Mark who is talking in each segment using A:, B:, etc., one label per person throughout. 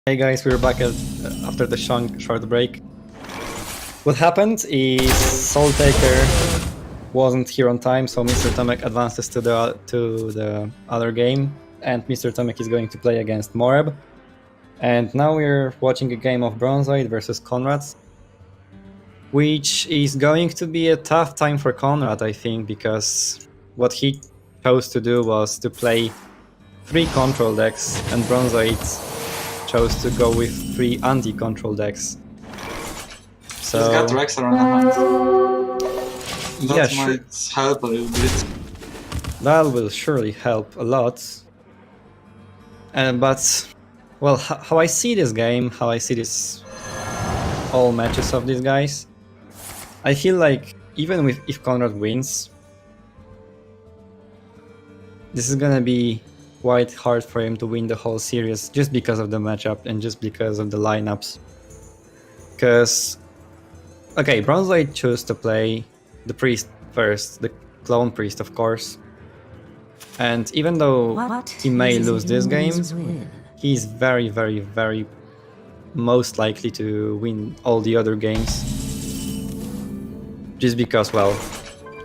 A: Hey guys, we're back after the short break. What happened is Soul Taker wasn't here on time, so Mr. Tomek advances to the other game, and Mr. Tomek is going to play against Moreb. And now we're watching a game of Bronzoid versus Konrad, which is going to be a tough time for Konrad, I think, because what he chose to do was to play 3 control decks, and Bronzoid chose to go with 3 anti-control decks. So
B: he's got Rexar on the hand. That
A: yeah, sure.
B: might help a little bit.
A: That will surely help a lot. But, well, how I see this game, how I see this all matches of these guys, I feel like even if Konrad wins, this is gonna be quite hard for him to win the whole series just because of the matchup and just because of the lineups. Because, okay, Bronzoid chose to play the priest first, the clone priest, of course. And even though he may lose this game, he's very, very, very most likely to win all the other games. Just because, well,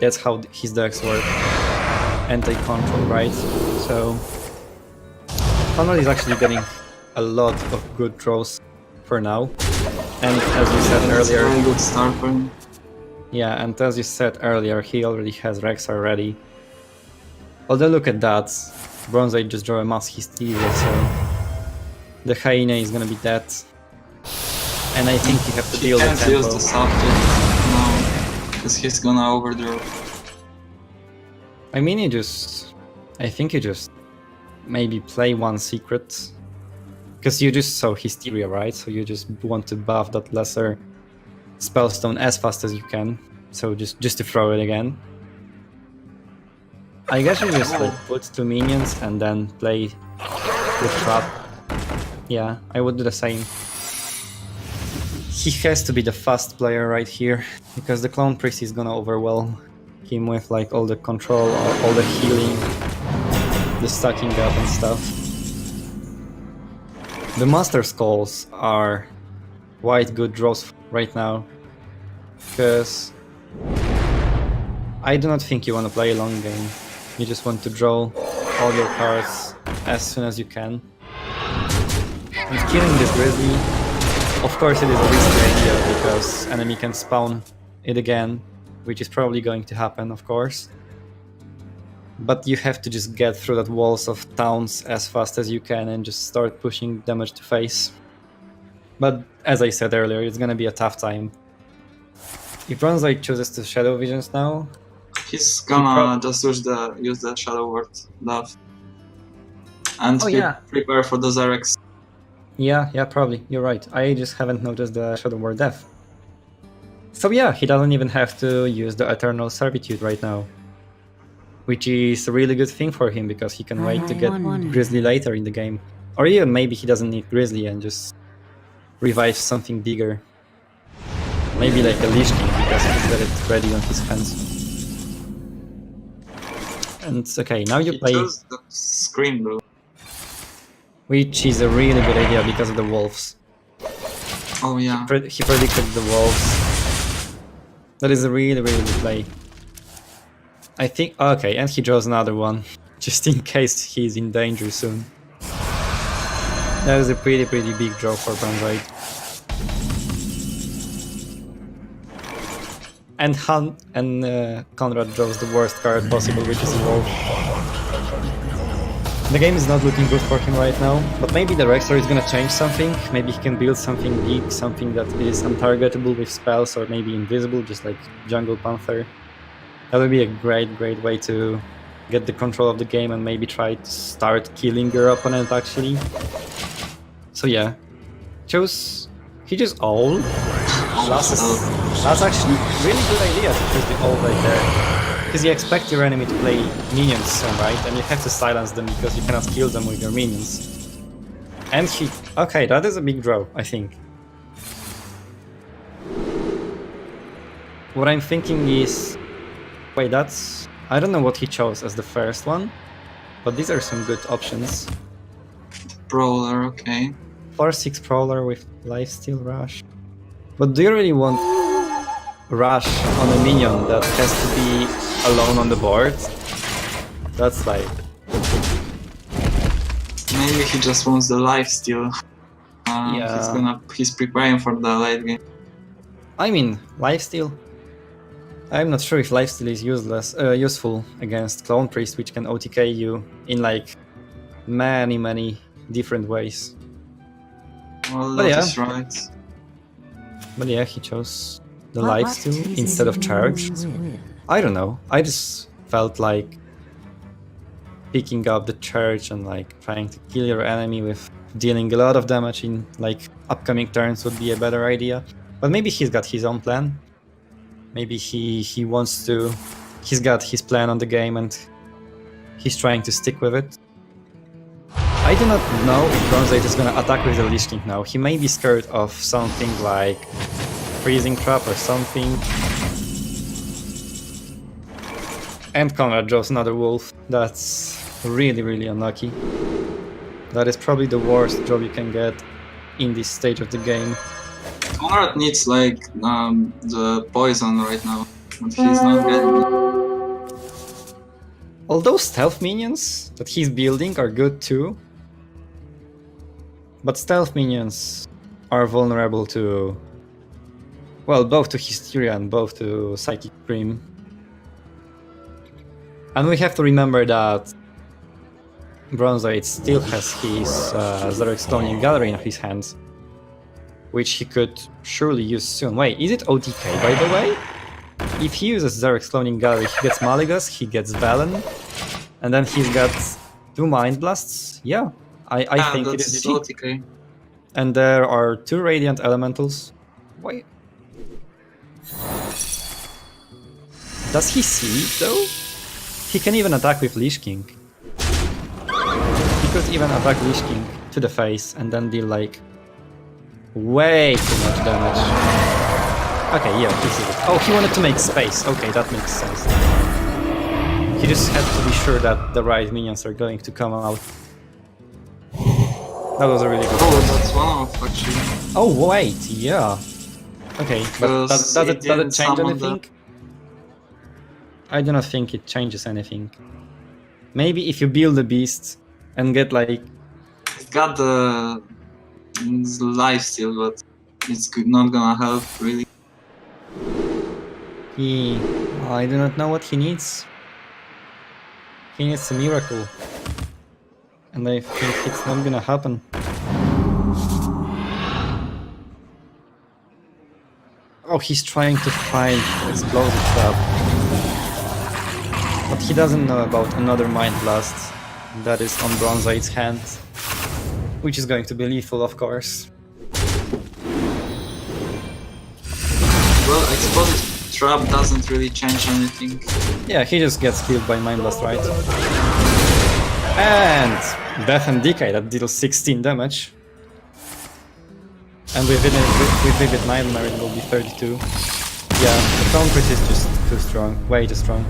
A: that's how his decks work. Anti-control, right? So Konrad is actually getting a lot of good draws for now. And as you said earlier,
B: very good start for him.
A: Yeah, and as you said earlier, he already has Rexar ready. Although look at that, Bronzoid just drew a mass hysteria, so the hyena is gonna be dead. And I think you have to deal with
B: Can't
A: tempo.
B: use the subject now, because he's gonna overdraw.
A: I mean, I think you just maybe play 1 secret. Because you just saw hysteria, right? So you just want to buff that lesser spellstone as fast as you can. So just to throw it again. I guess you just like put 2 minions and then play with trap. Yeah, I would do the same. He has to be the fast player right here, because the clone priest is gonna overwhelm him with like all the control, all the healing, the stacking up and stuff. The Master Skulls are quite good draws right now, because I do not think you want to play a long game. You just want to draw all your cards as soon as you can. And killing this Grizzly, of course it is a risky idea, because enemy can spawn it again, which is probably going to happen, of course. But you have to just get through that walls of towns as fast as you can and just start pushing damage to face. But as I said earlier, it's gonna be a tough time. If Bronzoid chooses to Shadow Visions now,
B: he's gonna just use the Shadow Word love. And prepare for the Zarex.
A: Yeah, probably. You're right. I just haven't noticed the Shadow Word death. So yeah, he doesn't even have to use the Eternal Servitude right now. Which is a really good thing for him, because he can wait to get Grizzly later in the game. Or even maybe he doesn't need Grizzly and just revives something bigger. Maybe like a Lich King, because he's got it ready on his hands. And okay, now you play...
B: He chose the Scream though.
A: Which is a really good idea because of the wolves.
B: Oh yeah.
A: He predicted the wolves. That is a really, really good play. I think... Okay, and he draws another one, just in case he's in danger soon. That is a pretty big draw for Bronzoid. And Konrad draws the worst card possible, which is a wolf. The game is not looking good for him right now, but maybe the Rexar is gonna change something. Maybe he can build something big, something that is untargetable with spells, or maybe invisible, just like Jungle Panther. That would be a great way to get the control of the game and maybe try to start killing your opponent actually. So yeah, he just ult. That's actually a really good idea to choose the ult right there. Because you expect your enemy to play minions soon, right? And you have to silence them because you cannot kill them with your minions. And okay, that is a big draw, I think. What I'm thinking is... Wait, I don't know what he chose as the first one, but these are some good options.
B: Brawler, okay.
A: 4/6 Prowler with Lifesteal Rush. But do you really want Rush on a minion that has to be alone on the board? That's like...
B: Maybe he just wants the lifesteal.
A: Yeah.
B: He's preparing for the late game.
A: I mean, lifesteal. I'm not sure if lifesteal is useful against Clone Priest, which can OTK you in like many different ways.
B: Well, that is right.
A: But yeah, he chose the lifesteal instead of charge. I don't know. I just felt like picking up the charge and like trying to kill your enemy with dealing a lot of damage in like upcoming turns would be a better idea. But maybe he's got his own plan. Maybe he wants to... He's got his plan on the game and he's trying to stick with it. I do not know if Bronzoid is gonna attack with the Lich King now. He may be scared of something like Freezing Trap or something. And Konrad draws another wolf. That's really unlucky. That is probably the worst job you can get in this stage of the game.
B: Konrad needs like the poison right now, but he's not getting it.
A: Although stealth minions that he's building are good too. But stealth minions are vulnerable to... well, both to Hysteria and both to Psychic Scream. And we have to remember that Bronzoid still has his Xerax Cloning Gallery in his hands, which he could surely use soon. Wait, is it OTK by the way? If he uses Xerax Cloning Gallery, he gets Maligus, he gets Velen, and then he's got 2 Mind Blasts? Yeah, I think it is
B: OTK.
A: And there are 2 Radiant Elementals. Wait. Does he see it though? He can even attack with Lich King. He could even attack Lich King to the face and then deal like way too much damage. Okay, yeah, he sees it. Oh, he wanted to make space. Okay, that makes sense. He just had to be sure that the right minions are going to come out. That was a really good
B: Oh, that's one off actually.
A: Oh, wait, yeah. Okay, but does it change anything? I do not think it changes anything. Maybe if you build a beast and get like...
B: It's got the lifesteal, but it's not gonna help really.
A: I do not know what he needs. He needs a miracle. And I think it's not gonna happen. Oh, he's trying to find Explosive Trap. But he doesn't know about another Mind Blast that is on Bronzoid's hand, which is going to be lethal, of course.
B: Well, Explosive Trap doesn't really change anything.
A: Yeah, he just gets killed by Mind Blast, right? And Death and Decay, that deals 16 damage. And with Vivid Nightmare it will be 32. Yeah, the Clone Priest is just too strong, way too strong.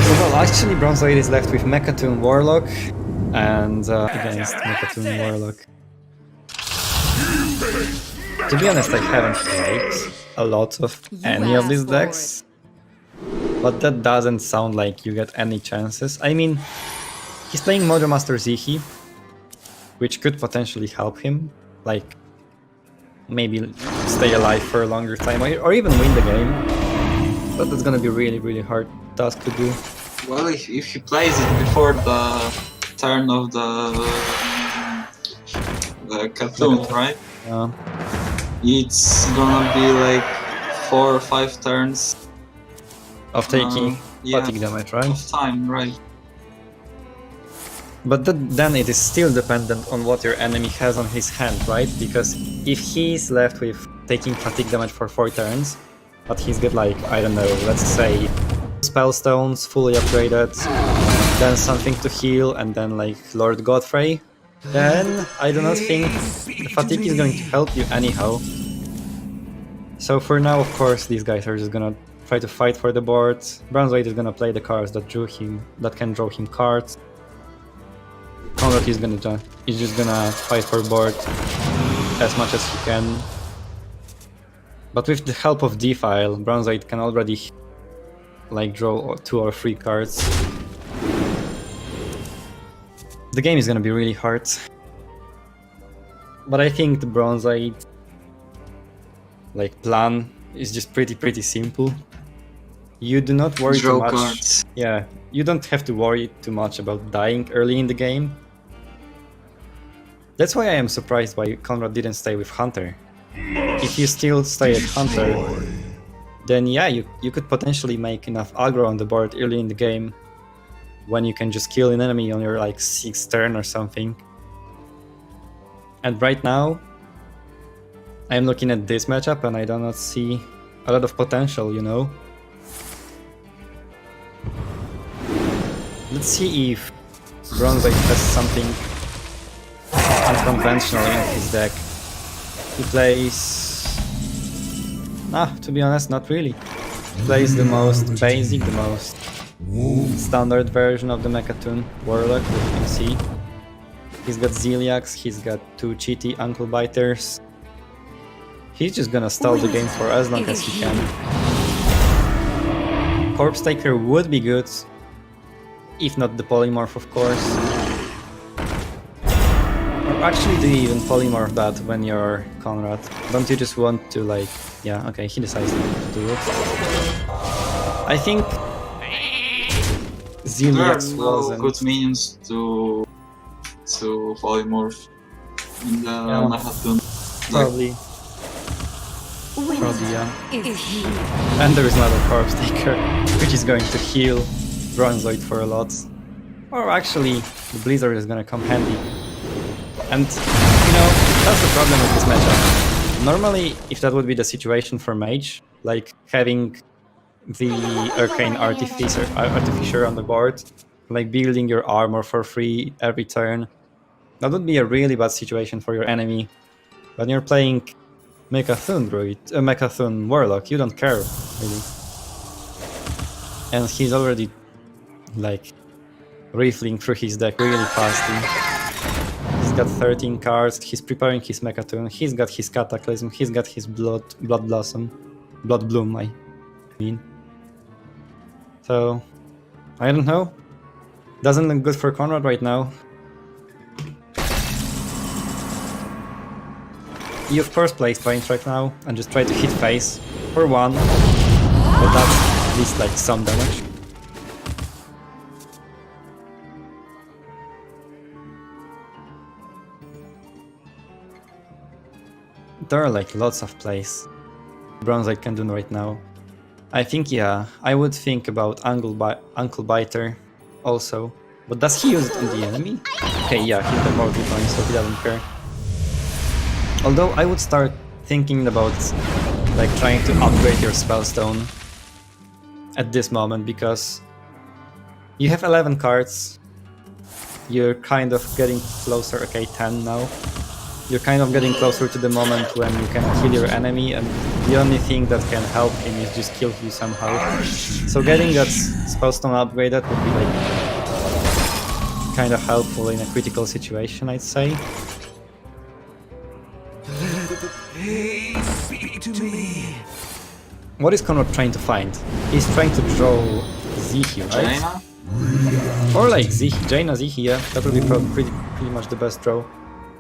A: Well, actually Bronzoid is left with Mechatoon Warlock and against Mechatoon Warlock. To be honest, I haven't played a lot of any of these decks, but that doesn't sound like you get any chances. I mean, he's playing Mojo Master Zihi, which could potentially help him, like maybe stay alive for a longer time or even win the game, but that's gonna be really hard task to do.
B: Well, if he plays it before the turn of the Cthulhu, right?
A: Yeah.
B: It's gonna be like 4 or 5 turns
A: of taking fatigue damage, right?
B: Of time, right?
A: But then it is still dependent on what your enemy has on his hand, right? Because if he's left with taking fatigue damage for 4 turns, but he's got like, I don't know, let's say Spellstones fully upgraded, then something to heal, and then like Lord Godfrey, then I do not think the fatigue is going to help you anyhow. So for now, of course, these guys are just gonna try to fight for the board. Bronzoid is gonna play the cards that can draw him cards. Konrad is he's just gonna fight for board as much as he can. But with the help of D-File, Bronzoid can already like draw 2 or 3 cards. The game is gonna be really hard. But I think the Bronzoid like plan is just pretty simple. You do not worry too much.
B: Cards.
A: Yeah, you don't have to worry too much about dying early in the game. That's why I am surprised why Konrad didn't stay with Hunter. If you still stay at Hunter, then yeah, you could potentially make enough aggro on the board early in the game when you can just kill an enemy on your like 6th turn or something. And right now, I'm looking at this matchup and I do not see a lot of potential, you know? Let's see if Bronzoid has something unconventional in his deck. He plays... to be honest, not really. He plays the most basic, the most standard version of the Mechatoon Warlock that you can see. He's got Ziliax, he's got 2 cheaty Ankle Biters. He's just gonna stall the game for as long as he can. Corpse Taker would be good, if not the Polymorph, of course. Or actually, do you even Polymorph that when you're Konrad? Don't you just want to, like... Yeah, okay, he decides to do it. I think... Ziliax wasn't...
B: good minions to polymorph in the Mechatoon.
A: Probably. Probably, yeah. And there is another Corpse Taker, which is going to heal Bronzoid for a lot. Or actually, the Blizzard is gonna come handy. And, you know, that's the problem with this matchup. Normally, if that would be the situation for Mage, like having the Arcane Artificer on the board, like building your armor for free every turn, that would be a really bad situation for your enemy. When you're playing Mechatoon Warlock, you don't care, really. And he's already, like, rifling through his deck really fastly. He's got 13 cards, he's preparing his Mechatoon, he's got his Cataclysm, he's got his Blood Bloom, I mean. So, I don't know. Doesn't look good for Konrad right now. You of course play Strange right now and just try to hit face for 1, but that's at least like some damage. There are like lots of plays Bronzoid can do right now. I think, yeah, I would think about Ankle Biter also. But does he use it on the enemy? Okay, yeah, he's got more points, so he doesn't care. Although I would start thinking about like trying to upgrade your Spellstone at this moment, because you have 11 cards. You're kind of getting closer, okay, 10 now. You're kind of getting closer to the moment when you can kill your enemy, and the only thing that can help him is just kill you somehow. So getting that Spellstone upgraded would be like kind of helpful in a critical situation, I'd say.
C: Hey, speak to me.
A: What is Konrad trying to find? He's trying to draw Zihi, right?
B: Jaina?
A: Or like Zihi, Jaina, Zihi, yeah. That would be pretty much the best draw.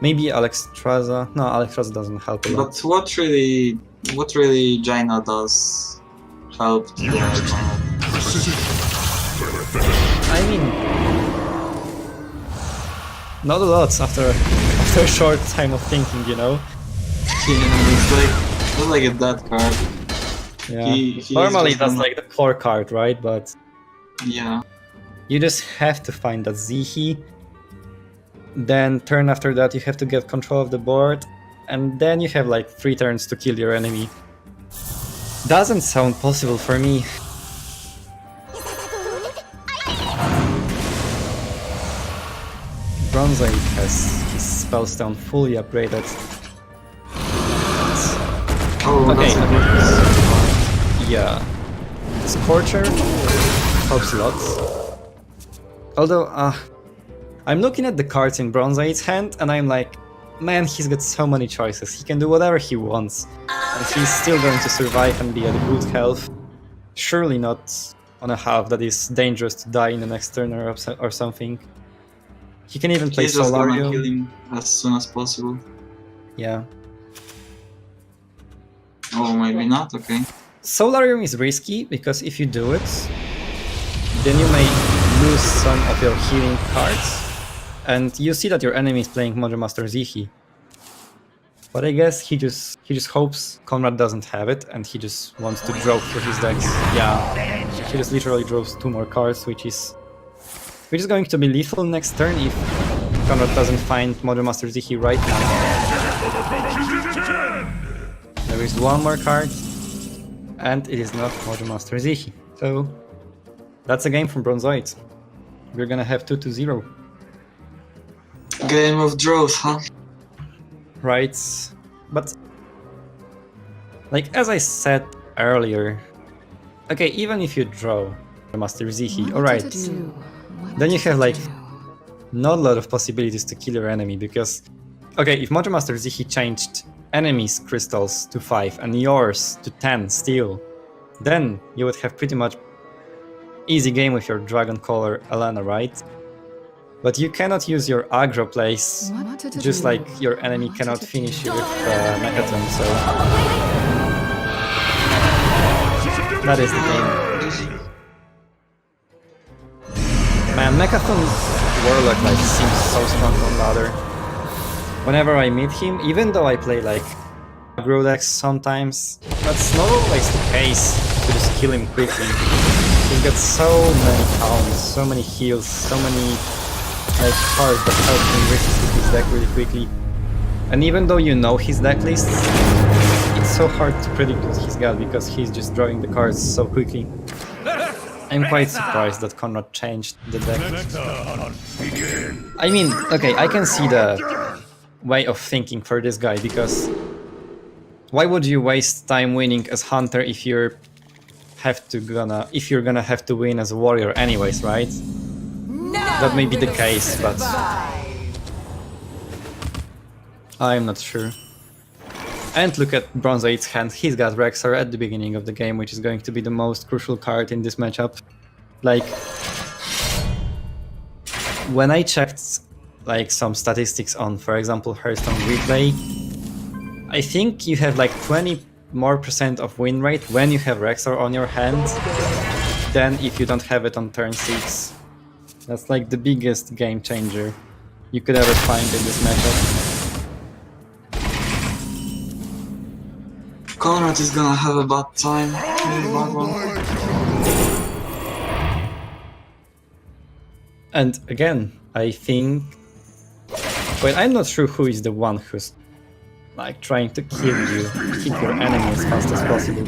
A: Maybe Alexstrasza. No, Alexstrasza doesn't help a lot.
B: But what really Jaina does help the
A: I mean, not a lot after a short time of thinking, you know.
B: It's like a dead card.
A: Yeah. Normally that's like the core card, right? But
B: yeah,
A: you just have to find that Zihi. Then turn after that you have to get control of the board, and then you have like 3 turns to kill your enemy. Doesn't sound possible for me. Bronzoid has his Spellstone fully upgraded. Okay. Yeah. Scorcher helps a lot. Although, I'm looking at the cards in Bronzoid's hand, and I'm like, man, he's got so many choices. He can do whatever he wants, and he's still going to survive and be at good health. Surely not on a half that is dangerous to die in the next turn or something. He can even play
B: He's just gonna
A: Solarium.
B: kill him as soon as possible.
A: Yeah.
B: Oh, maybe not? Okay.
A: Solarium is risky, because if you do it, then you may lose some of your healing cards, and you see that your enemy is playing Modern Master Zihi. But I guess he just hopes Konrad doesn't have it, and he just wants to draw through his decks. Yeah, he just literally draws 2 more cards, which is going to be lethal next turn if Konrad doesn't find Modern Master Zihi right now. There is 1 more card, and it is not Modern Master Zihi. So that's a game from Bronzoid. We're gonna have 2-0.
B: Game of draws, huh?
A: Right, but like as I said earlier, okay, even if you draw Master Zihi, alright, then you have like not a lot of possibilities to kill your enemy, because okay, if Modern Master Zihi changed enemies' crystals to 5 and yours to 10 still, then you would have pretty much easy game with your Dragon Caller Elena, right? But you cannot use your aggro plays, just like your enemy cannot finish you with Mechaton, so that is the game. Man, Mechaton's Warlock like seems so strong on ladder. Whenever I meet him, even though I play like aggro decks sometimes, that's not always the case to just kill him quickly. He's got so many counts, so many heals, so many like cards that help him resist his deck really quickly. And even though you know his deck list, it's so hard to predict what he's got because he's just drawing the cards so quickly. I'm quite surprised that Konrad changed the deck. I mean, okay, I can see the way of thinking for this guy, because why would you waste time winning as Hunter if you're gonna have to win as a warrior anyways, right? That may be the case, but I'm not sure. And look at Bronzoid's hand, he's got Rexar at the beginning of the game, which is going to be the most crucial card in this matchup. Like, when I checked like some statistics on, for example, Hearthstone replay, I think you have like 20% more of win rate when you have Rexar on your hand than if you don't have it on turn 6. That's like the biggest game changer you could ever find in this matchup.
B: Konrad is gonna have a bad time. Really bad one.
A: And again, I think... Well, I'm not sure who is the one who's like trying to kill you, kill your enemy as fast as possible.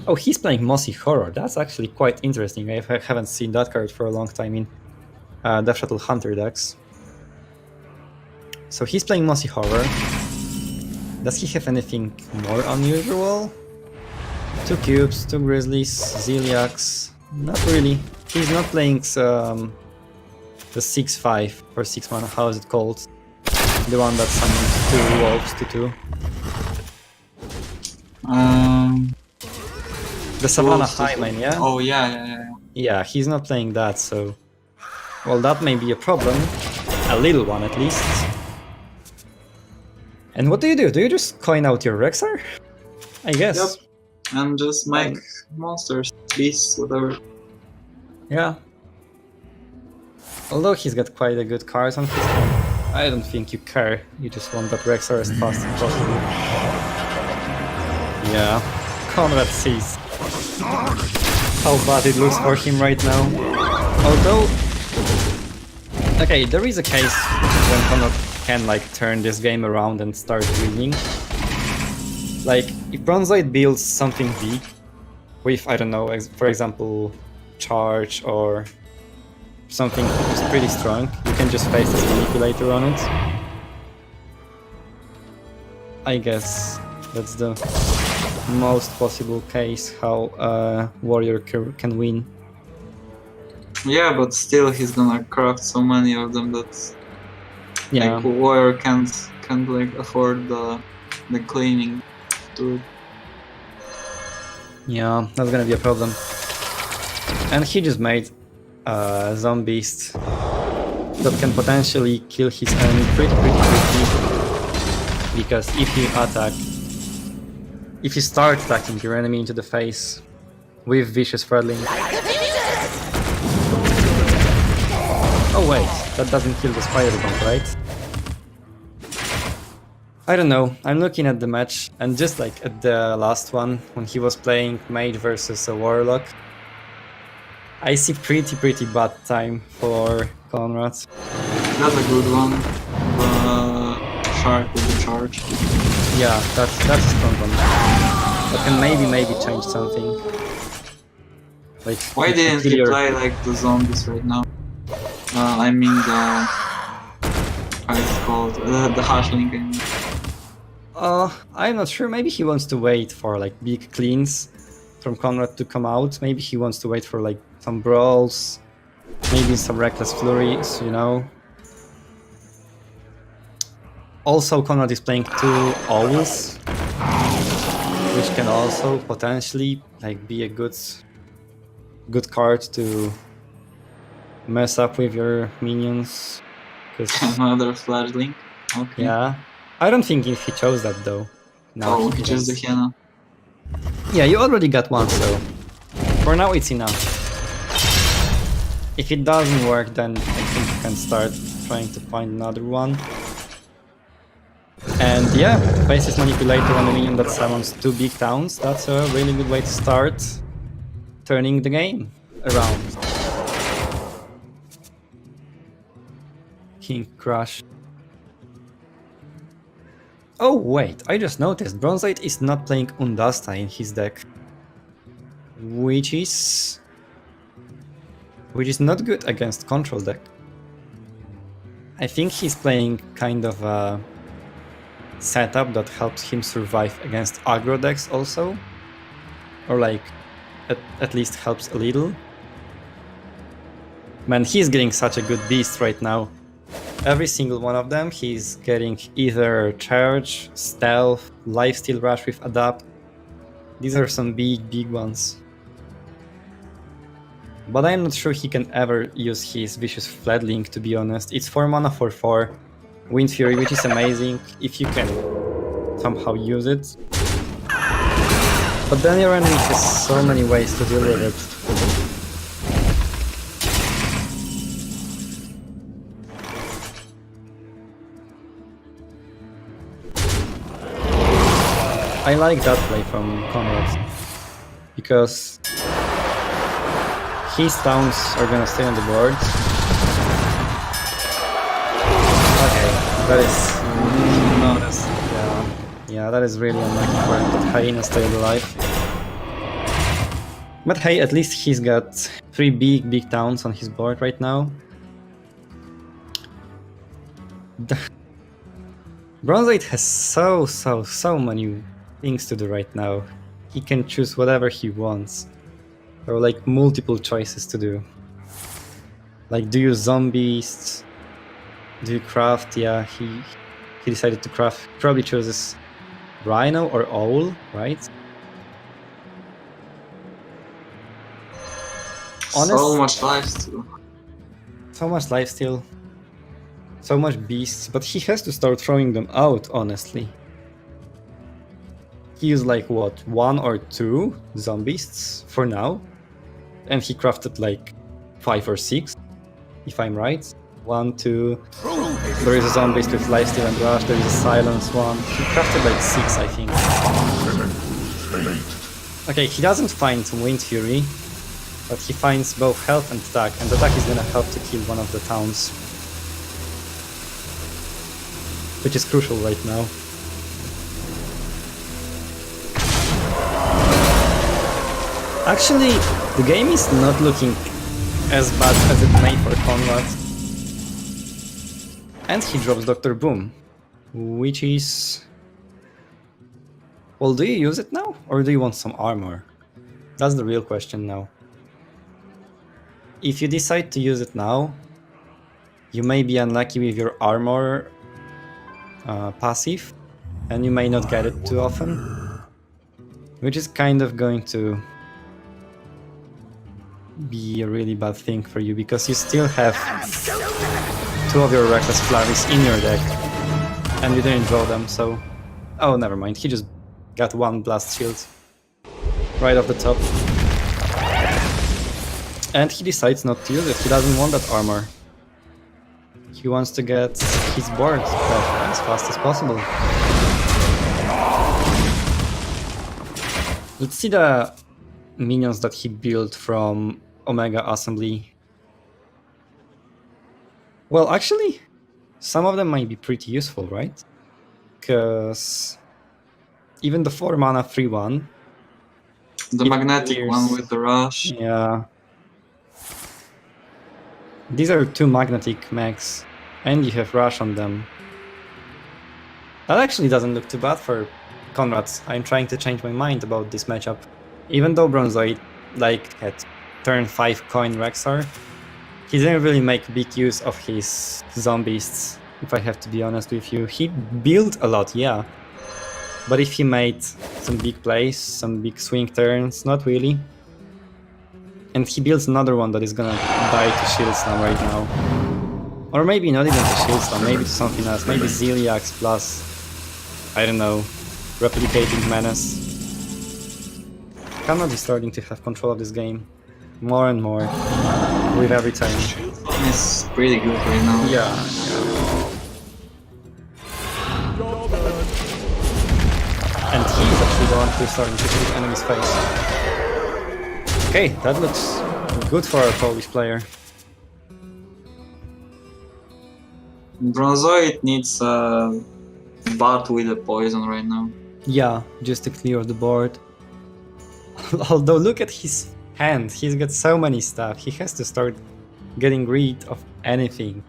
A: Oh, he's playing Mossy Horror. That's actually quite interesting. I haven't seen that card for a long time in Death Shuttle Hunter decks. So he's playing Mossy Horror. Does he have anything more unusual? 2 cubes, 2 grizzlies, Ziliacs. Not really. He's not playing the 6/5 or 6 mana, how is it called? The one that summons 2 wolves to 2. The Savannah Highmane, yeah?
B: Oh yeah.
A: Yeah, he's not playing that, so... Well, that may be a problem. A little one, at least. And what do? Do you just coin out your Rexar? I guess.
B: Yep. And just make monsters, beasts, whatever.
A: Yeah. Although he's got quite a good cards on his hand, I don't think you care. You just want that Rexar as fast as possible. Yeah. Konrad sees how bad it looks for him right now. Although... Okay, there is a case when Konrad can like turn this game around and start winning. Like, if Bronzoid builds something big with, I don't know, for example, charge or something just pretty strong, you can just face this manipulator on it. I guess that's the most possible case how a warrior can win.
B: Yeah, but still he's gonna craft so many of them that
A: Yeah.
B: like warrior can't like afford the cleaning to it.
A: Yeah, that's gonna be a problem. And he just made a zombies that can potentially kill his enemy pretty quickly. Because if you start attacking your enemy into the face with vicious threadling. Oh wait, that doesn't kill the spider bomb, right? I don't know, I'm looking at the match, and just like at the last one, when he was playing mage versus a warlock, I see pretty bad time for Konrad.
B: That's a good one. The shark with the charge.
A: Yeah, that's a strong one. That can maybe change something. Like,
B: Why didn't he play like the zombies right now? I mean the how it's called the hashling.
A: I'm not sure. Maybe he wants to wait for like big cleans from Konrad to come out. Maybe he wants to wait for like some brawls, maybe some reckless flurries, you know. Also, Konrad is playing 2 owls, which can also potentially like be a good card to mess up with your minions.
B: Another fledgling. Okay.
A: Yeah, I don't think if he chose that though. No,
B: he chose the Hyena.
A: Yeah, you already got one, so for now it's enough. If it doesn't work, then I think you can start trying to find another one. And yeah, Faceless Manipulator on a minion that summons 2 big towns. That's a really good way to start turning the game around. King Crush. Oh wait, I just noticed Bronzoid is not playing Undasta in his deck. Which is not good against control deck. I think he's playing kind of a setup that helps him survive against aggro decks also. Or like, at least helps a little. Man, he's getting such a good beast right now. Every single one of them, he's getting either Charge, Stealth, Lifesteal Rush with Adapt. These are some big ones. But I'm not sure he can ever use his Vicious Fledgling, to be honest. It's 4 mana for 4. Wind Fury, which is amazing if you can somehow use it. But then your enemy has so many ways to deal with it. I like that play from Konrad, because his towns are gonna stay on the board. Okay, that is yeah, that is really unlucky for him that Hyena stayed alive. But hey, at least he's got 3 big towns on his board right now. Bronzoid has so many things to do right now. He can choose whatever he wants. There are like multiple choices to do. Like, do you zombies? Do you craft? Yeah, he decided to craft. Probably chooses Rhino or Owl, right?
B: So much lifesteal.
A: So much lifesteal. So much beasts, but he has to start throwing them out, honestly. He used like, what, 1 or 2 zombies for now? And he crafted like 5 or 6, if I'm right. 1, 2... There is a zombies with lifesteal and rush, there is a silence one. He crafted like 6, I think. Okay, he doesn't find Wind Fury, but he finds both health and attack is gonna help to kill one of the towns. Which is crucial right now. Actually, the game is not looking as bad as it may for Konrad. And he drops Dr. Boom, which is... Well, do you use it now? Or do you want some armor? That's the real question now. if you decide to use it now, you may be unlucky with your armor passive, and you may not get it too often, which is kind of going to be a really bad thing for you, because you still have 2 of your Reckless Flurries in your deck, and you didn't draw them, so... Oh, never mind, he just got 1 Blast Shield right off the top. And he decides not to use it, he doesn't want that armor. He wants to get his board back as fast as possible. Let's see the minions that he built from Omega Assembly. Well, actually, some of them might be pretty useful, right? Because even the 4 mana 3/1.
B: The magnetic one with the rush.
A: Yeah. These are 2 magnetic mechs, and you have rush on them. That actually doesn't look too bad for Konrad. I'm trying to change my mind about this matchup. Even though Bronzoid had turn 5 coin Rexar, he didn't really make big use of his zombies, if I have to be honest with you. He built a lot, yeah. But if he made some big plays, some big swing turns, not really. And he builds another one that is gonna die to Shield Slam right now. Or maybe not even to Shield Slam, maybe to something else. Maybe Ziliax plus, I don't know, Replicating Menace. Konrad is starting to have control of this game. More and more. With every turn.
B: It's pretty good right now.
A: Yeah. And he's actually the one who's starting to shoot enemy's face. Okay, that looks good for our Polish player.
B: Bronzoid needs a bat with a poison right now.
A: Yeah, just to clear the board. Although look at his hand, he's got so many stuff, he has to start getting rid of anything.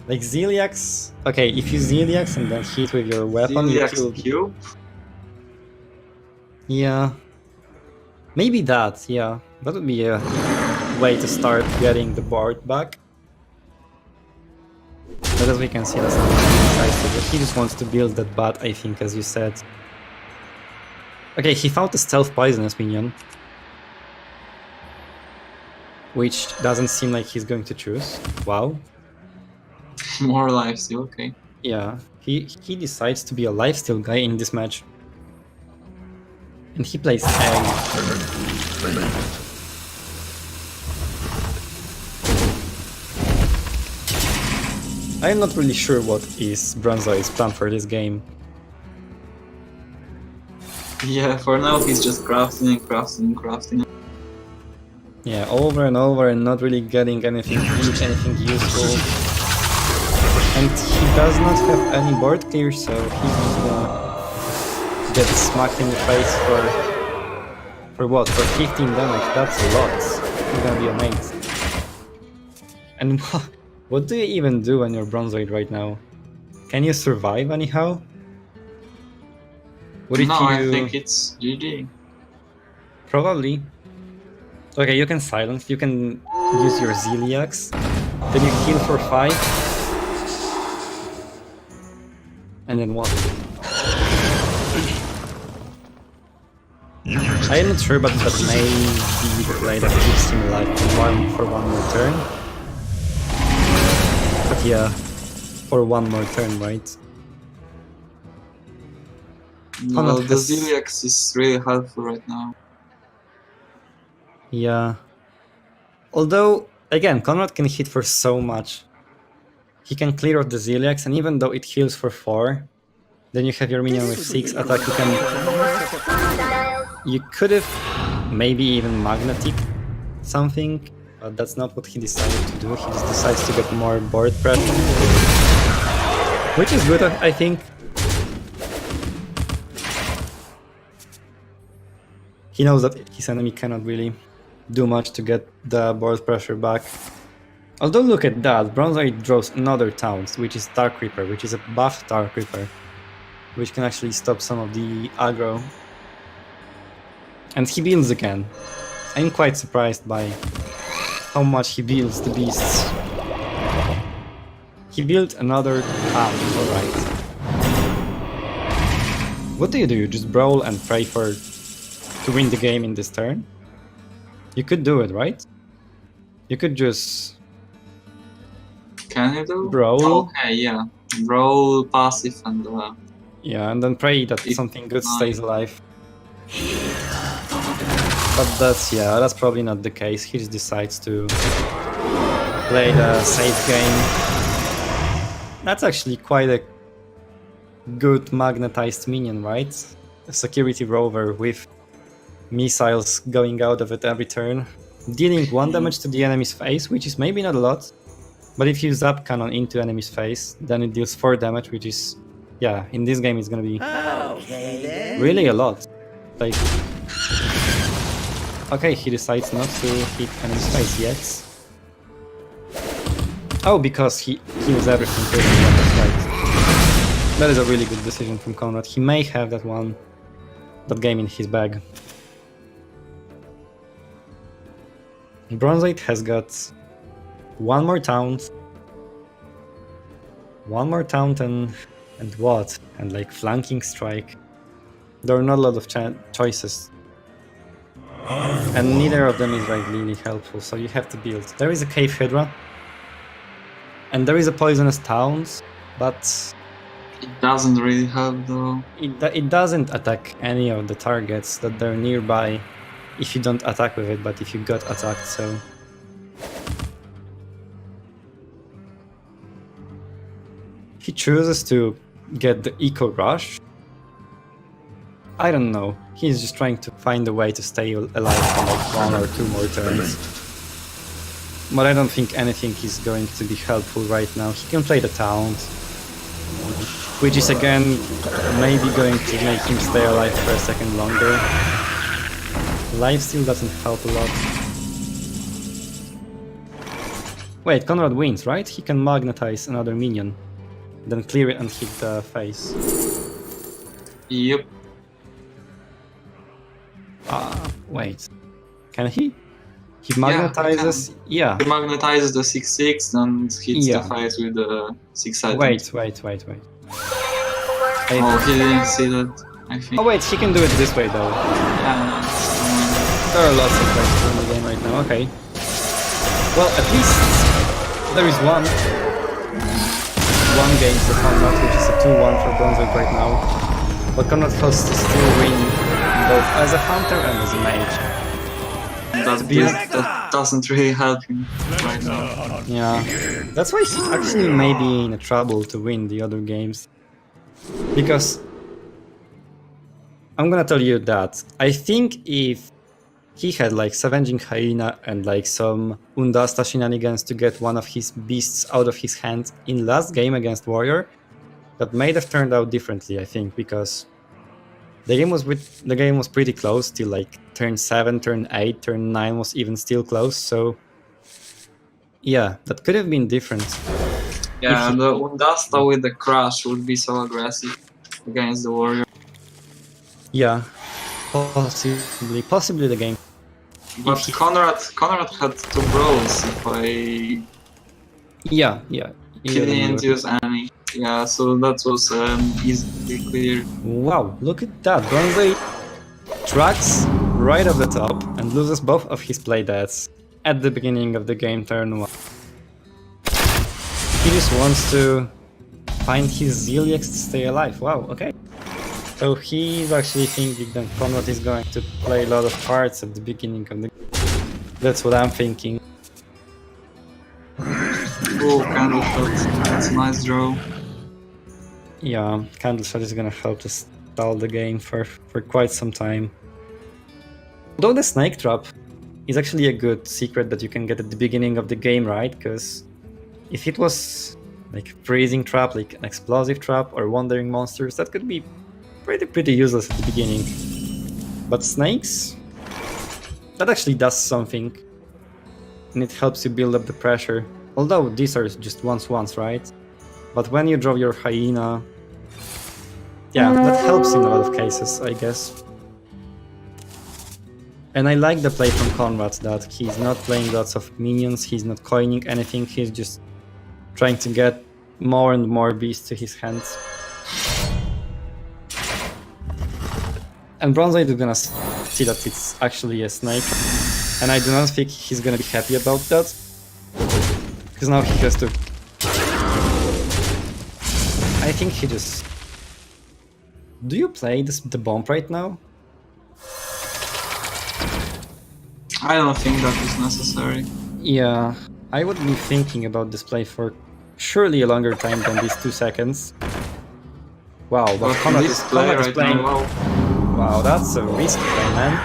A: Like Ziliax, okay, if you Ziliax and then hit with your weapon,
B: Ziliax
A: you kill...
B: cube?
A: Yeah. Maybe that, yeah. That would be a way to start getting the board back. But as we can see, that's not decisive, but he just wants to build that bat, I think, as you said. Okay, he found a stealth poisonous minion, which doesn't seem like he's going to choose. Wow.
B: More lifesteal, okay.
A: Yeah, he decides to be a lifesteal guy in this match. And he plays Egg. I'm not really sure what is Bronzoid's plan for this game.
B: Yeah, for now he's just crafting and crafting and crafting.
A: Yeah, over and over and not really getting anything big, anything useful. And he does not have any board clear, so he's just gonna get smacked in the face for what? For 15 damage, that's a lot. He's gonna be amazed. And what do you even do when you're Bronzoid right now? Can you survive anyhow? What if
B: No,
A: you...
B: I think it's GG.
A: Probably. Okay, you can silence, you can use your Ziliax, then you heal for 5, and then what? I'm not sure, but that may be the play that keeps him alive for one more turn. But yeah, for one more turn, right?
B: Well, the Ziliax is really helpful right now.
A: Yeah. Although, again, Konrad can hit for so much. He can clear off the Ziliax, and even though it heals for 4, then you have your minion with 6 attack, you can... You could have maybe even magnetic something, but that's not what he decided to do. He just decides to get more board pressure. Which is good, I think. He knows that his enemy cannot really do much to get the board pressure back. Although look at that, Bronzoid draws another taunt, which is Dark Reaper, which is a buff Dark Reaper, which can actually stop some of the aggro. And he builds again. I'm quite surprised by how much he builds the beasts. He built another town, alright. What do? You just brawl and pray to win the game in this turn? You could do it, right? You could just...
B: Can you do?
A: Brawl.
B: Okay, yeah. Brawl, passive, and...
A: Yeah, and then pray that something good stays alive. But that's probably not the case. He just decides to play the safe game. That's actually quite a good magnetized minion, right? A security rover with missiles going out of it every turn, dealing 1 damage to the enemy's face, which is maybe not a lot, but if you zap cannon into enemy's face, then it deals 4 damage, which is, yeah, in this game it's gonna be really a lot. Like, okay, he decides not to hit enemy's face yet. Oh, because he kills everything pretty much, that's right. That is a really good decision from Konrad. He may have that game in his bag. Bronzoid has got one more town and what? And like flanking strike. There are not a lot of choices. And neither of them is like really helpful, so you have to build. There is a Cave Hydra. And there is a Poisonous Towns, but...
B: It doesn't really help though.
A: It doesn't attack any of the targets that they're nearby if you don't attack with it, but if you got attacked, so... He chooses to get the Eco Rush. I don't know. He's just trying to find a way to stay alive for like 1 or 2 more turns. But I don't think anything is going to be helpful right now. He can play the Taunt, which is again maybe going to make him stay alive for a second longer. Life still doesn't help a lot. Wait, Konrad wins, right? He can magnetize another minion, then clear it and hit the face.
B: Yep.
A: Wait. Can he? He magnetizes... Yeah.
B: He magnetizes the 6/6 and hits the face with the 6/7.
A: Wait.
B: Oh, he didn't see that, I think.
A: Oh wait, he can do it this way though.
B: Yeah.
A: There are lots of ways in the game right now, okay. Well, at least there is one game for Konrad, which is a 2-1 for Bronzoid right now. But Konrad has to still win both as a hunter and as a mage.
B: That doesn't really help him right now.
A: Yeah, that's why he's actually maybe in a trouble to win the other games. Because I'm gonna tell you that I think if he had like Savenging Hyena and like some Undasta shenanigans to get one of his beasts out of his hand in last game against Warrior, that might have turned out differently, I think, because the game was pretty close till like turn 7, turn 8, turn 9 was even still close, so yeah, that could have been different.
B: Yeah, the Undasta with the crash would be so aggressive against the Warrior.
A: Yeah, possibly the game.
B: But Konrad had 2 brawls if I...
A: Yeah.
B: He didn't use any. Yeah, so that was easily clear.
A: Wow, look at that. Bronzoid tracks right off the top and loses both of his playdeads at the beginning of the game turn 1. He just wants to find his Ziliax to stay alive. Wow, okay. So he's actually thinking that Konrad is going to play a lot of cards at the beginning of the game. That's what I'm thinking.
B: Oh, Candle Shot. That's a nice draw.
A: Yeah, Candle Shot is gonna help us stall the game for quite some time. Although the Snake Trap is actually a good secret that you can get at the beginning of the game, right? Because if it was like a freezing trap, like an explosive trap or wandering monsters, that could be pretty useless at the beginning. But snakes, that actually does something, and it helps you build up the pressure. Although these are just once, right? But when you draw your hyena, yeah, that helps in a lot of cases, I guess. And I like the play from Konrad that he's not playing lots of minions, he's not coining anything, he's just trying to get more and more beasts to his hands. And Bronzoid is gonna see that it's actually a snake. And I do not think he's gonna be happy about that. Because now he has to... I think he just... Do you play the bomb right now?
B: I don't think that is necessary.
A: Yeah, I would be thinking about this play for surely a longer time than these 2 seconds. Wow, but Konrad is playing...
B: Now,
A: wow, that's a risky play, man.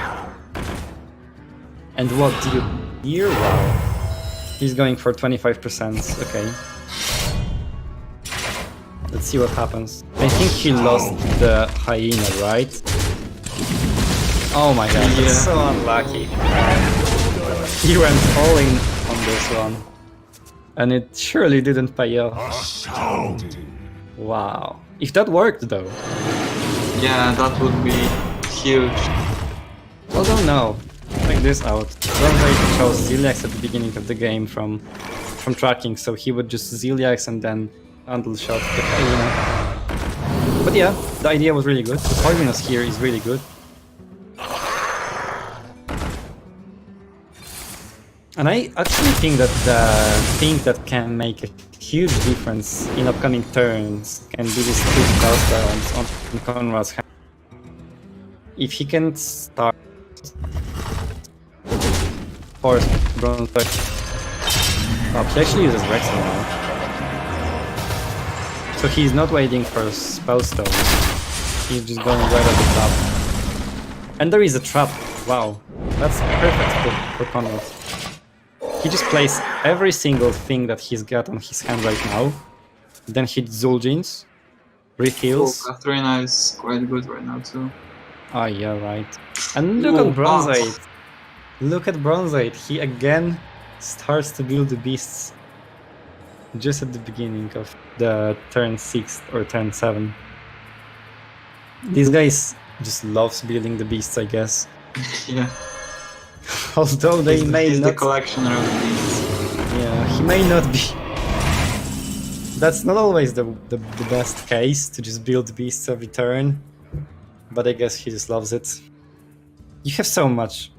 A: And what do you hear? Wow. He's going for 25%, okay. Let's see what happens. I think he lost the hyena, right? Oh my god, that's so unlucky. He went all in on this one. And it surely didn't pay off. Wow. If that worked though.
B: yeah, that would be huge.
A: Although no. Check this out. Bronzoid chose Ziliax at the beginning of the game from tracking, so he would just Ziliax and then Andal shot the hyena. But yeah, the idea was really good. The poisonous here is really good. And I actually think that the thing that can make a huge difference in upcoming turns can be this 2 spell balance on Konrad's hand. If he can start force Bronzoid. Oh, he actually uses Rexel now. So he's not waiting for spell stones. He's just going right at the trap. And there is a trap. Wow, that's perfect for Konrad. He just plays every single thing that he's got on his hand right now. Then hits Zul'jins, refills.
B: Oh, Katrina is quite good right now too.
A: Ah, yeah, right. And look at Bronzoid. Look at Bronzoid. He again starts to build the beasts just at the beginning of the turn 6 or turn 7. These guys just loves building the beasts, I guess.
B: yeah.
A: Although they may
B: he's
A: not...
B: the collectioner of beasts.
A: Yeah, he may not be... That's not always the best case, to just build beasts every turn. But I guess he just loves it. You have so much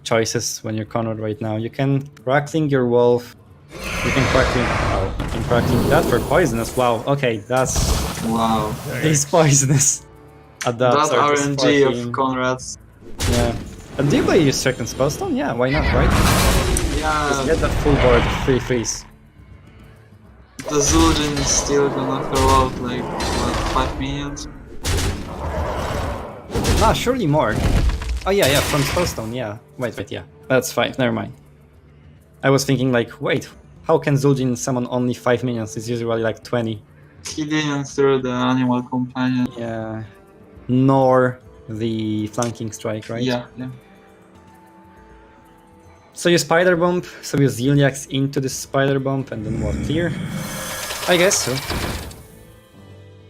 A: choices when you're Konrad right now. You can crackling your wolf. You can crackling... Oh, you can crackling that for poisonous. Wow, okay, that's...
B: Wow.
A: These poisonous adapts
B: That
A: are just
B: RNG
A: fucking...
B: of Konrad's.
A: Yeah. And do you play second spellstone? Yeah, why not, right? Just
B: Yeah,
A: get that full board, 3 freeze.
B: the Zul'jin is still gonna throw out like, what, 5 minions?
A: Ah, surely more. Oh yeah, yeah, from spellstone, yeah. Wait, yeah. That's fine, never mind. I was thinking like, wait, how can Zul'jin summon only 5 minions? It's usually like 20.
B: He didn't throw the animal companion.
A: Yeah. Nor the flanking strike, right?
B: Yeah.
A: So you spider bomb, so you Ziliax into the spider bomb, and then what, clear? I guess so.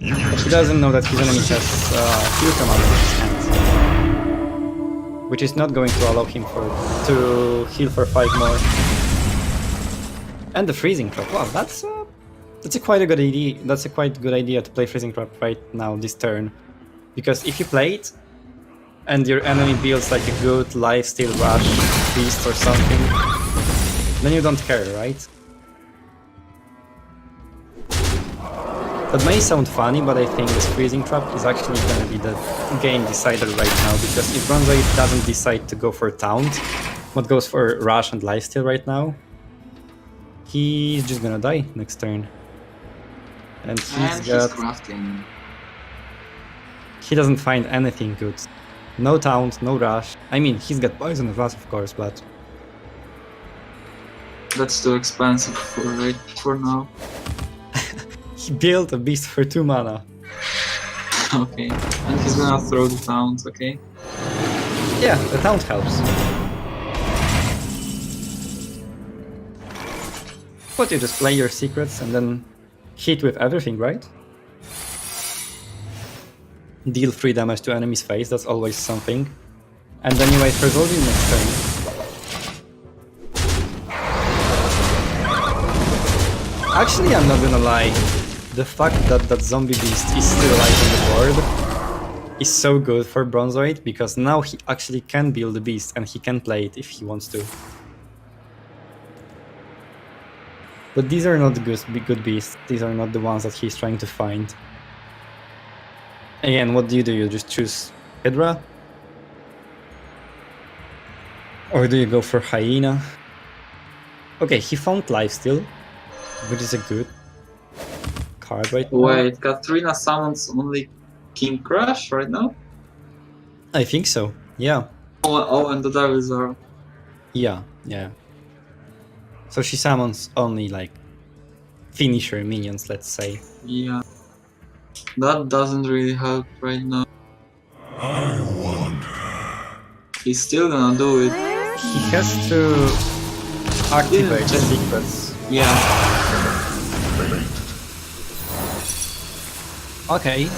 A: But he doesn't know that his enemy has heal command in his hand. Which is not going to allow him to heal for 5 more. And the freezing trap. Wow, that's a quite a good idea. That's a quite good idea to play freezing trap right now this turn, because if you play it and your enemy builds like a good lifesteal rush beast or something, then you don't care, right? That may sound funny, but I think this freezing trap is actually going to be the game decider right now, because if Bronzoid doesn't decide to go for taunt, but goes for rush and lifesteal right now, he's just gonna die next turn. And he's
B: crafting.
A: He doesn't find anything good. No taunt, no rush. I mean, he's got poison of us, of course, but...
B: That's too expensive for now.
A: He built a beast for 2 mana.
B: Okay. And he's gonna throw the taunt, okay?
A: Yeah, the taunt helps. But you just play your secrets and then hit with everything, right? Deal 3 damage to enemy's face, that's always something. And then you wait for Zoldy's next turn. Actually, I'm not gonna lie. The fact that that zombie beast is still alive on the board is so good for Bronzoid, because now he actually can build the beast and he can play it if he wants to. But these are not good beasts. These are not the ones that he's trying to find. Again, what do? You just choose Hydra? Or do you go for Hyena? Okay, he found Lifesteal, which is a good card right now.
B: Wait, Katrina summons only King Crush right now?
A: I think so, yeah.
B: Oh, and the Devils are...
A: Yeah. So she summons only like finisher minions, let's say.
B: Yeah. That doesn't really help right now.
C: I wonder.
B: He's still gonna do it.
A: He has to activate
B: Yeah.
A: secrets.
B: Yeah.
A: Okay.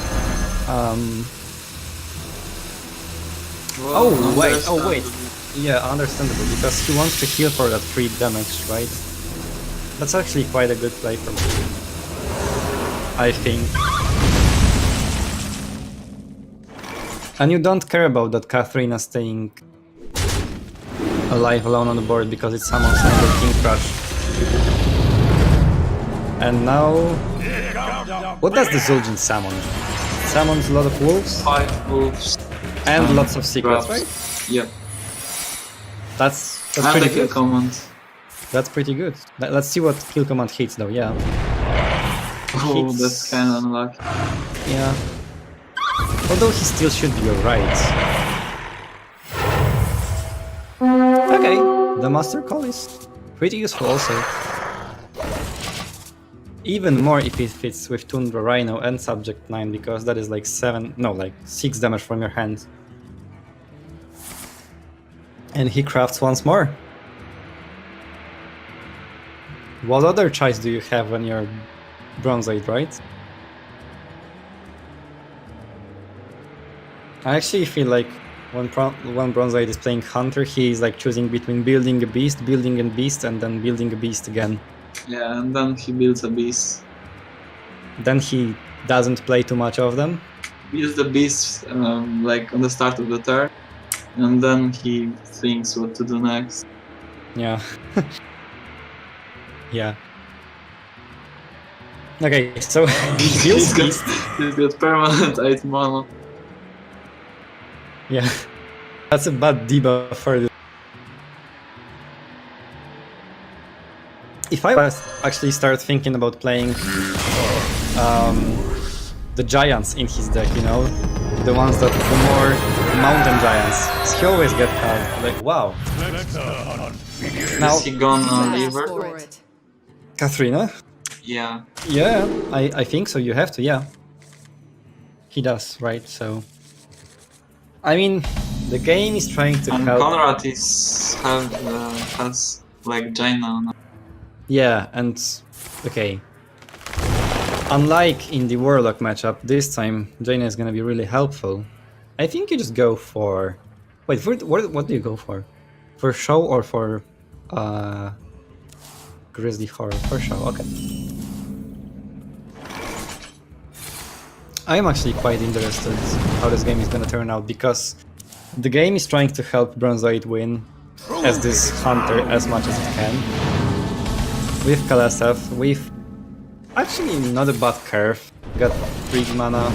B: Well,
A: Oh wait.
B: understandable.
A: Yeah, understandable, because he wants to heal for that 3 damage, right? That's actually quite a good play from him, I think. And you don't care about that Katharina staying alive alone on the board because it summons another King Crush. And now... What does the Zul'jin summon? It summons a lot of wolves
B: 5 wolves.
A: and lots of secrets,
B: Grubs.
A: right?
B: Yep.
A: That's
B: And
A: pretty
B: the kill
A: good.
B: command.
A: That's pretty good. Let's see what kill command hits though, yeah.
B: Oh,
A: Hits.
B: that's kinda unlucky.
A: Yeah. Although he still should be alright. Okay, the Master Call is pretty useful also. Even more if it fits with Tundra Rhino and Subject 9, because that is like 6 damage from your hand. And he crafts once more. What other choice do you have when you're Bronzoid, right? I actually feel like when Bronzoid is playing Hunter, he is like choosing between building a beast, and then building a beast again.
B: Yeah, and then he builds a beast.
A: Then he doesn't play too much of them.
B: Builds the beast like on the start of the turn, and then he thinks what to do next.
A: Yeah. Yeah. Okay, so he builds beast.
B: He's got permanent 8 mana.
A: Yeah. That's a bad debuff for this. If I was actually start thinking about playing the giants in his deck, you know, the ones that the more mountain giants, he always get hard. Like, wow. Now,
B: Is he gonna leave her?
D: For it.
A: Katharina?
B: Yeah.
A: Yeah, I think so. You have to, yeah. He does, right? So, I mean, the game is trying to
B: And
A: help.
B: Konrad has like Jaina now.
A: Yeah, and okay. Unlike in the Warlock matchup, this time Jaina is gonna be really helpful. I think you just go for. Wait, what do you go for? For show or for Grizzly Horror? For show, okay. I'm actually quite interested how this game is gonna turn out, because the game is trying to help Bronzoid win as this hunter as much as it can. With Kalesev, with actually not a bad curve. Got 3 mana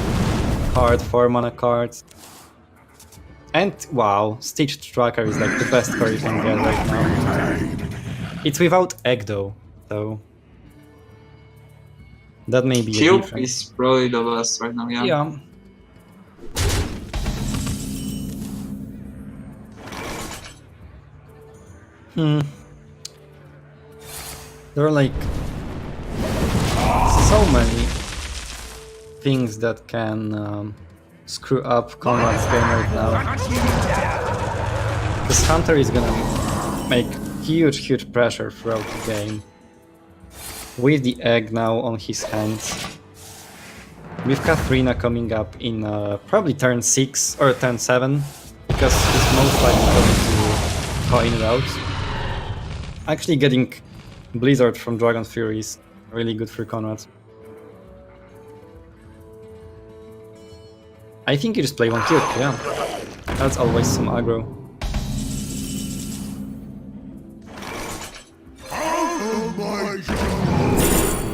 A: card, 4 mana cards. And wow, Stitched Tracker is like the best card you can get right now. It's without egg though, so that may be a
B: Cube
A: difference.
B: is probably the best right now, yeah.
A: Yeah. There are like so many things that can screw up Konrad's game right now. This Hunter is gonna make huge pressure throughout the game. With the egg now on his hands. With Katharina coming up in probably turn 6 or turn 7. because he's most likely going to coin route. Actually getting Blizzard from Dragon Fury is really good for Konrad. I think you just play one cube, yeah. That's always some aggro.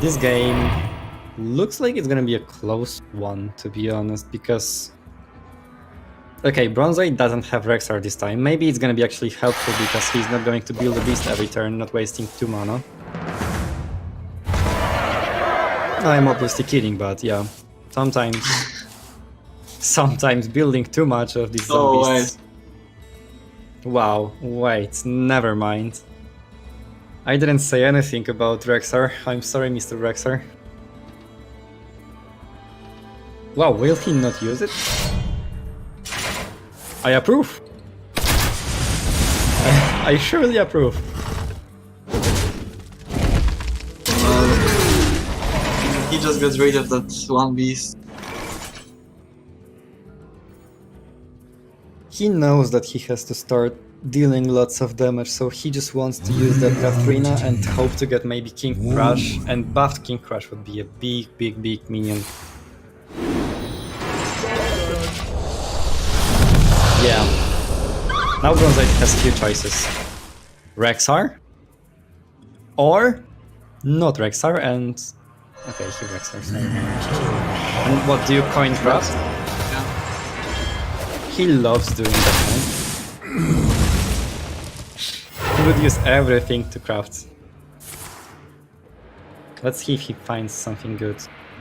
A: This game looks like it's gonna be a close one, to be honest, because... Okay, Bronzoid doesn't have Rexar this time. Maybe it's gonna be actually helpful because he's not going to build a beast every turn, not wasting 2 mana. I'm obviously kidding, but yeah. Sometimes building too much of these zombies... Wow, wait, never mind. I didn't say anything about Rexar. I'm sorry, Mr. Rexar. Wow, will he not use it? I approve. I surely approve.
B: He just gets rid of that one beast.
A: He knows that he has to start dealing lots of damage, so he just wants to use that Katharina and hope to get maybe King Crush, and buffed King Crush would be a big minion. Yeah. Now Bronzoid has few choices. Rexar? Or not Rexar and... Okay, he Rexar, sorry. And what do you coin craft? He loves doing that, man. He would use everything to craft. Let's see if he finds something good.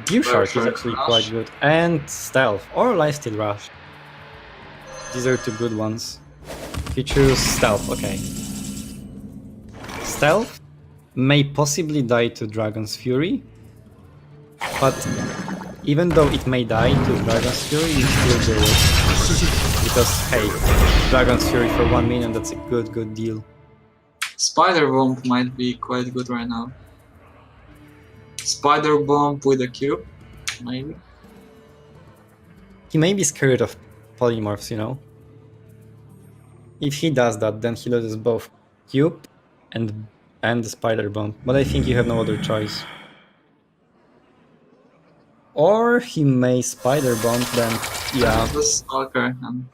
A: Dew Shark is actually quite good. And Stealth, or Lifesteal Rush. These are 2 good ones. If you choose Stealth, okay. Stealth may possibly die to Dragon's Fury, but even though it may die to Dragon's Fury, you still do it. Because, hey, Dragon's Fury for 1 minion, that's a good deal.
B: Spider Bomb might be quite good right now. Spider Bomb with a cube, maybe?
A: He may be scared of polymorphs, you know? If he does that, then he loses both cube and the Spider Bomb, but I think you have no other choice. Or he may Spider Bomb, then yeah.
B: The Stalker and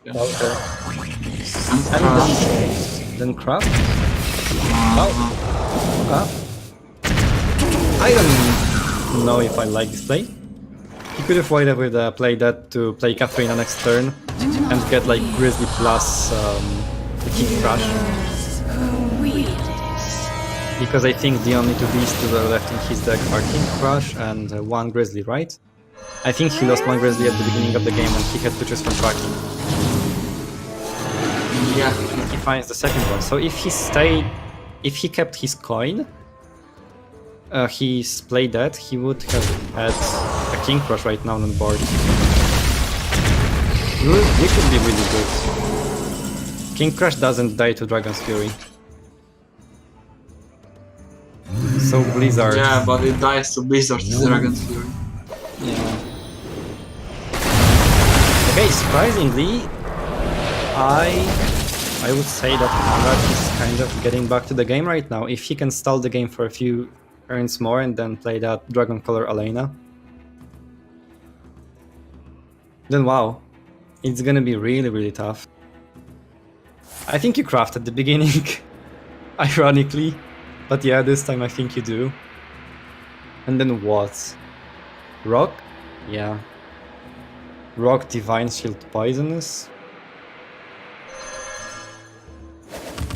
A: then Craft? I don't know if I like this play. He could have waited with play that to play Katharina next turn and get like Grizzly plus the King Crush. Because I think the only 2 beasts that are left in his deck are King Crush and 1 Grizzly, right? I think he lost 1 Grizzly at the beginning of the game and he had to choose from tracking. Yeah, and he finds the second one. So if he kept his coin, he's played that, he would have had a King Crush right now on the board. Which would be really good. King Crush doesn't die to Dragon's Fury. So Blizzard...
B: Yeah, but it dies to Blizzard to Dragon's Fury.
A: Yeah. Okay, surprisingly, I would say that Konrad is kind of getting back to the game right now. If he can stall the game for a few turns more and then play that Dragon Color Elena, then wow, it's gonna be really tough. I think you craft at the beginning, ironically, but yeah, this time I think you do. And then what? Rock? Yeah. Rock, Divine Shield, Poisonous.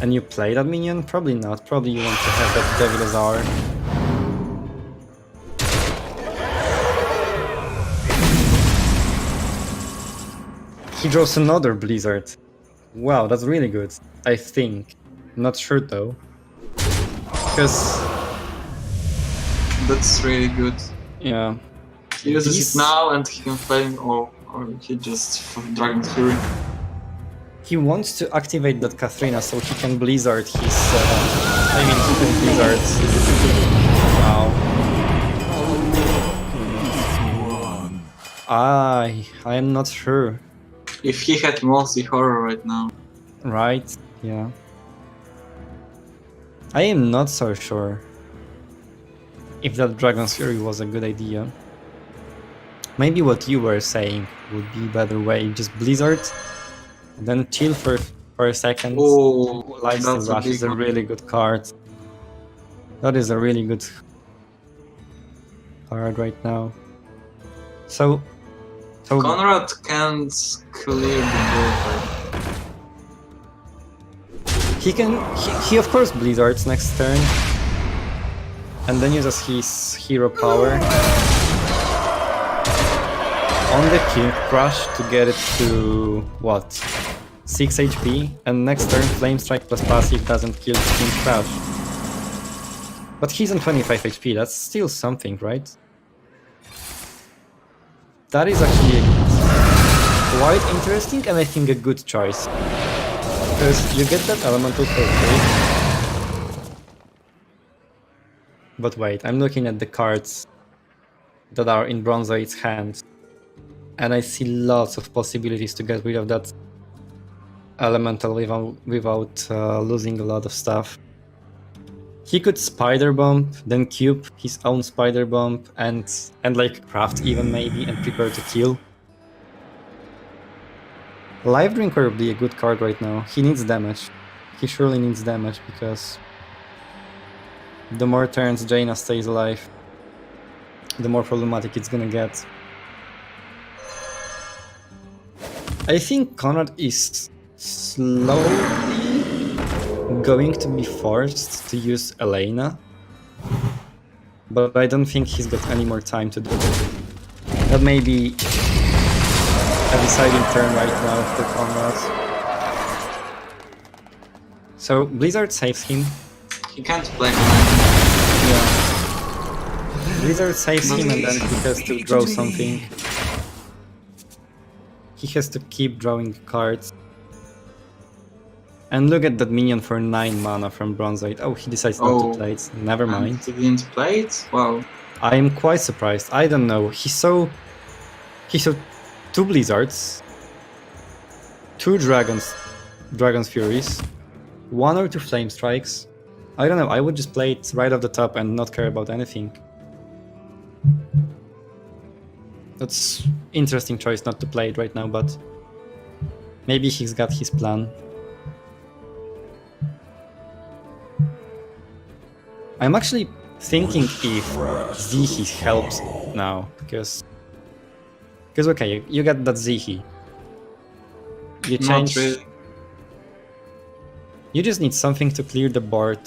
A: And you play that minion? Probably not. Probably you want to have that Devil's Hour. He draws another Blizzard. Wow, that's really good. I think. Not sure though. Because...
B: That's really good.
A: Yeah.
B: He uses it now and he can play or he just from Dragon's Fury.
A: He wants to activate that Katharina so he can Blizzard his... I mean, he can Blizzard... Wow. I am not sure.
B: If he had multi-horror right now.
A: Right, yeah. I am not so sure if that Dragon's Fury was a good idea. Maybe what you were saying would be a better way, just Blizzard, then chill for a second.
B: Oh,
A: Lifesteal
B: that's a
A: Rush
B: big
A: is a
B: one.
A: really good card. That is a really good card right now. So
B: Konrad can't clear the board.
A: he of course Blizzards next turn, and then uses his hero power on the King Crush to get it to what? 6 HP, and next turn Flame Strike plus passive doesn't kill the King Crush. But he's on 25 HP, that's still something, right? That is actually quite interesting and I think a good choice. Because you get that elemental for free. But wait, I'm looking at the cards that are in Bronzoid's hand. And I see lots of possibilities to get rid of that elemental without losing a lot of stuff. He could Spider Bomb, then cube his own Spider Bomb, and like craft even maybe, and prepare to kill. Life Drinker would be a good card right now. He needs damage. He surely needs damage because the more turns Jaina stays alive, the more problematic it's gonna get. I think Konrad is slowly going to be forced to use Elena, but I don't think he's got any more time to do it. That may be a deciding turn right now for Konrad. So Blizzard saves him.
B: He can't play.
A: Yeah. Blizzard saves him and then he has to draw something. He has to keep drawing cards. And look at that minion for 9 mana from Bronzoid. Oh, he decides not to play it. Never mind.
B: He didn't play it? Wow.
A: I am quite surprised. I don't know. He saw 2 Blizzards, 2 Dragon's Furies, 1 or 2 Flame Strikes. I don't know. I would just play it right off the top and not care about anything. That's interesting choice not to play it right now, but maybe he's got his plan. I'm actually thinking if Zihi helps now, because okay, you got that Zihi. You change.
B: Not really.
A: You just need something to clear the board.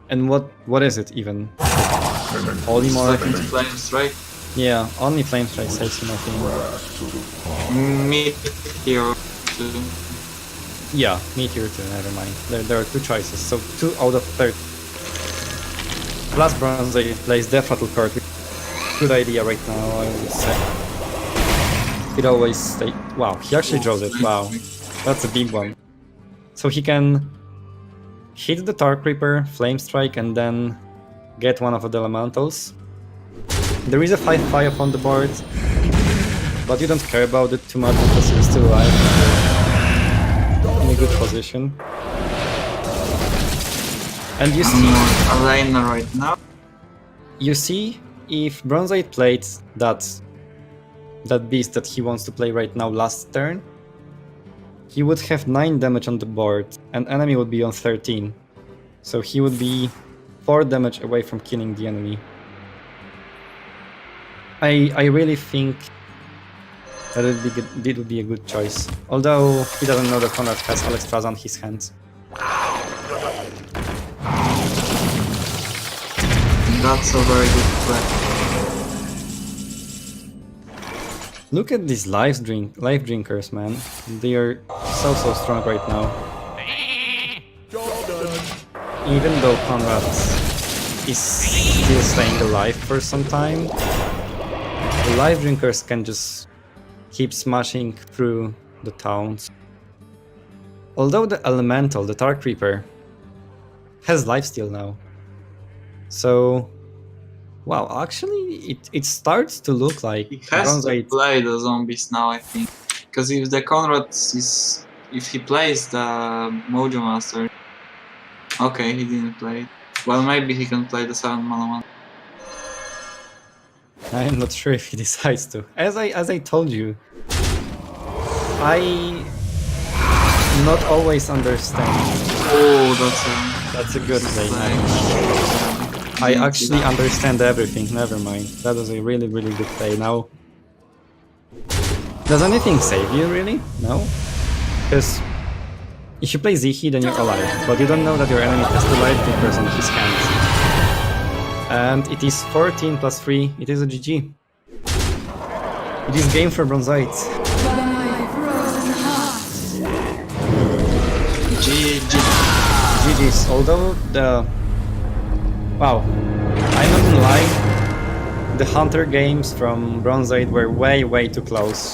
A: And what is it even? Polymorph?
B: Second Flame Strike.
A: Yeah, only Flame Strike saves him, I think.
B: Meteor too.
A: Yeah, Meteor too, never mind. There are 2 choices, so 2 out of 3. Plus Bronzoid plays Death Rattle card. Good idea right now, I would say. It always stay. Wow, he actually draws it. Wow, that's a big one. So he can hit the Dark Reaper, Flame Strike, and then get one of the elementals. There is a 5/5 on the board, but you don't care about it too much because you're still alive. In a good position. And you see,
B: Elena right now.
A: You see, if Bronzoid played that beast that he wants to play right now last turn, he would have 9 damage on the board, and enemy would be on 13. So he would be 4 damage away from killing the enemy. I really think that it would be a good choice. Although he doesn't know that Konrad has Alexstrasza on his hands.
B: That's a very good play.
A: Look at these life drinkers, man. They are so strong right now. Even though Konrad is still staying alive for some time, the life drinkers can just keep smashing through the towns. Although the elemental, the Dark Reaper, has lifesteal now. So Wow, actually, it starts to look like
B: He has to
A: Bronzoid.
B: play the zombies now, I think. Because if the Konrad is... If he plays the Mojo Master... Okay, he didn't play it. Well, maybe he can play the 7 mana one.
A: I'm not sure if he decides to. As I told you, I not always understand.
B: Oh,
A: That's a good play.
B: Yeah.
A: I actually understand everything. Never mind. That was a really good play. Now, does anything save you really? No, because if you play Zihi, then you're alive, but you don't know that your enemy has 2 life because on his hands. And it is 14 plus 3. It is a GG. It is game for Bronzoid. GG's. Although the... Wow. I'm not gonna lie. The Hunter games from Bronzoid were way too close.